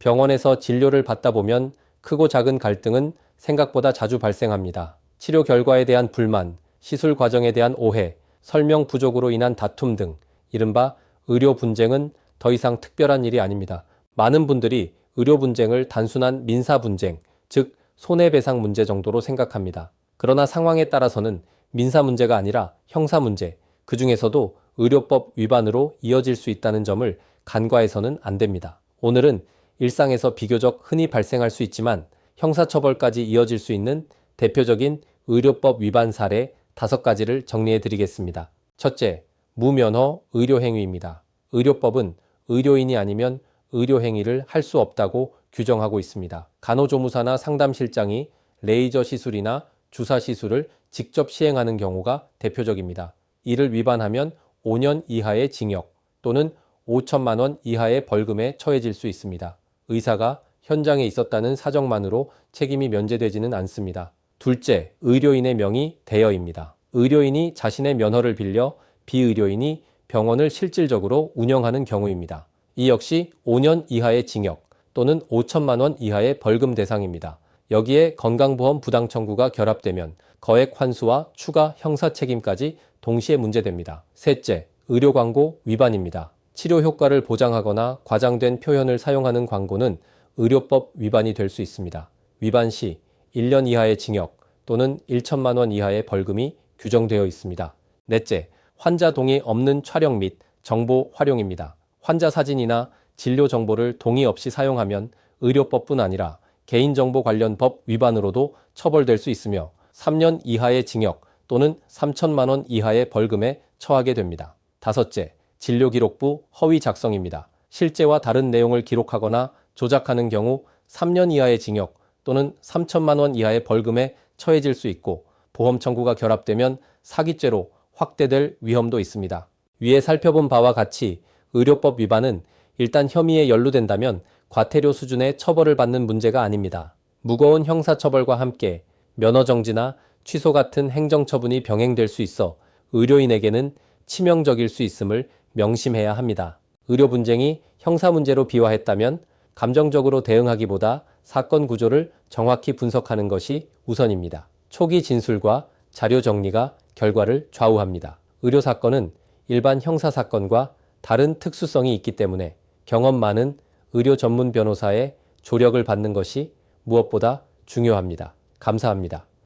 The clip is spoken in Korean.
병원에서 진료를 받다 보면 크고 작은 갈등은 생각보다 자주 발생합니다. 치료 결과에 대한 불만, 시술 과정에 대한 오해, 설명 부족으로 인한 다툼 등 이른바 의료 분쟁은 더 이상 특별한 일이 아닙니다. 많은 분들이 의료 분쟁을 단순한 민사 분쟁, 즉 손해배상 문제 정도로 생각합니다. 그러나 상황에 따라서는 민사 문제가 아니라 형사 문제, 그 중에서도 의료법 위반으로 이어질 수 있다는 점을 간과해서는 안 됩니다. 오늘은 일상에서 비교적 흔히 발생할 수 있지만 형사처벌까지 이어질 수 있는 대표적인 의료법 위반 사례 5가지를 정리해 드리겠습니다. 첫째, 무면허 의료행위입니다. 의료법은 의료인이 아니면 의료행위를 할 수 없다고 규정하고 있습니다. 간호조무사나 상담실장이 레이저 시술이나 주사 시술을 직접 시행하는 경우가 대표적입니다. 이를 위반하면 5년 이하의 징역 또는 5천만 원 이하의 벌금에 처해질 수 있습니다. 의사가 현장에 있었다는 사정만으로 책임이 면제되지는 않습니다. 둘째, 의료인의 명의 대여입니다. 의료인이 자신의 면허를 빌려 비의료인이 병원을 실질적으로 운영하는 경우입니다. 이 역시 5년 이하의 징역 또는 5천만 원 이하의 벌금 대상입니다. 여기에 건강보험 부당 청구가 결합되면 거액 환수와 추가 형사 책임까지 동시에 문제됩니다. 셋째, 의료 광고 위반입니다. 치료 효과를 보장하거나 과장된 표현을 사용하는 광고는 의료법 위반이 될 수 있습니다. 위반 시 1년 이하의 징역 또는 1천만 원 이하의 벌금이 규정되어 있습니다. 넷째, 환자 동의 없는 촬영 및 정보 활용입니다. 환자 사진이나 진료 정보를 동의 없이 사용하면 의료법뿐 아니라 개인정보 관련 법 위반으로도 처벌될 수 있으며 3년 이하의 징역 또는 3천만 원 이하의 벌금에 처하게 됩니다. 다섯째, 진료기록부 허위 작성입니다. 실제와 다른 내용을 기록하거나 조작하는 경우 3년 이하의 징역 또는 3천만 원 이하의 벌금에 처해질 수 있고 보험 청구가 결합되면 사기죄로 확대될 위험도 있습니다. 위에 살펴본 바와 같이 의료법 위반은 일단 혐의에 연루된다면 과태료 수준의 처벌을 받는 문제가 아닙니다. 무거운 형사처벌과 함께 면허정지나 취소 같은 행정처분이 병행될 수 있어 의료인에게는 치명적일 수 있음을 명심해야 합니다. 의료 분쟁이 형사 문제로 비화했다면 감정적으로 대응하기보다 사건 구조를 정확히 분석하는 것이 우선입니다. 초기 진술과 자료 정리가 결과를 좌우합니다. 의료 사건은 일반 형사 사건과 다른 특수성이 있기 때문에 경험 많은 의료 전문 변호사의 조력을 받는 것이 무엇보다 중요합니다. 감사합니다.